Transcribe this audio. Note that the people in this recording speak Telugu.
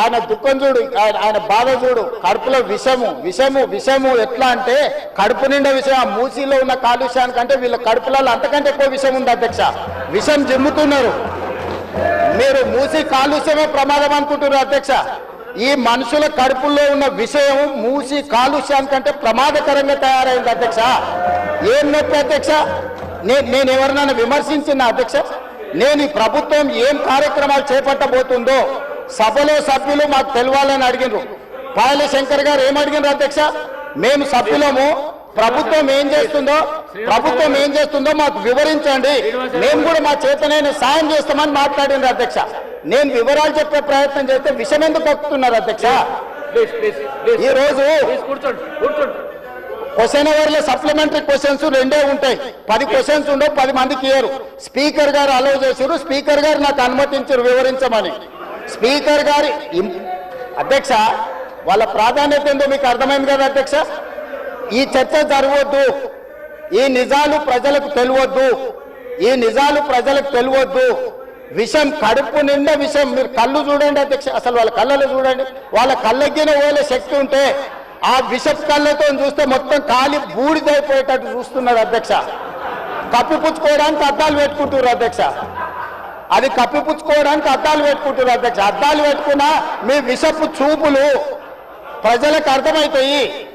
ఆయన దుఃఖం చూడు, ఆయన బాధ చూడు. కడుపులో విషము విషము విషము ఎట్లా అంటే కడుపు నిండా విషయం. ఆ మూసీలో ఉన్న కాలుష్యానికంటే వీళ్ళ కడుపులలో అంతకంటే ఎక్కువ విషయం ఉంది అధ్యక్ష. విషం జిమ్ముతున్నారు. మీరు మూసి కాలుష్యమే ప్రమాదం అనుకుంటున్నారు అధ్యక్ష. ఈ మనుషుల కడుపుల్లో ఉన్న విషయం మూసి కాలుష్యానికంటే ప్రమాదకరంగా తయారైంది అధ్యక్ష. ఏం నొప్పి అధ్యక్ష? నేను ఎవరినైనా విమర్శించిన అధ్యక్ష? నేను ఈ ప్రభుత్వం ఏం కార్యక్రమాలు చేపట్టబోతుందో సభలో సభ్యులు మాకు తెలవాలని అడిగినారు. పాయల శంకర్ గారు ఏం అడిగినారు అధ్యక్ష? మేము సభ్యులము, ప్రభుత్వం ఏం చేస్తుందో మాకు వివరించండి, మేము కూడా మా చేతనైన సాయం చేస్తామని మాట్లాడినారు అధ్యక్ష. నేను వివరాలు చెప్పే ప్రయత్నం చేస్తే విషయం ఎందుకు కక్కుతున్నారు అధ్యక్ష? ఈ రోజు క్వశ్చన్ అవర్లో సప్లిమెంటరీ క్వశ్చన్స్ 2 ఉంటాయి. 10 క్వశ్చన్స్ ఉండవు, 10 మందికి ఇయ్యరు. స్పీకర్ గారు అలౌ చేశారు, స్పీకర్ గారు నాకు అనుమతించారు వివరించమని. స్పీకర్ గారి అధ్యక్ష వాళ్ళ ప్రాధాన్యత ఏందో మీకు అర్థమైంది కదా అధ్యక్ష. ఈ చర్చ జరగవద్దు, ఈ నిజాలు ప్రజలకు తెలియవద్దు, విషం కడుపు నిండా విషం. మీరు కళ్ళు చూడండి అధ్యక్ష, అసలు వాళ్ళ కళ్ళలో చూడండి. వాళ్ళ కళ్ళగిన పోలే శక్తి ఉంటే ఆ విషపు కళ్ళతో చూస్తే మొత్తం కాలి బూడిదైపోయేటట్టు చూస్తున్నారు అధ్యక్ష. కప్పిపుచ్చుకోవడానికి అద్దాలు పెట్టుకుంటున్నారు అధ్యక్ష. అది కప్పిపుచ్చుకోవడానికి అద్దాలు పెట్టుకుంటున్నారు అధ్యక్ష. అద్దాలు పెట్టుకున్నా మీ విషపు చూపులు ప్రజలకు అర్థమవుతాయి.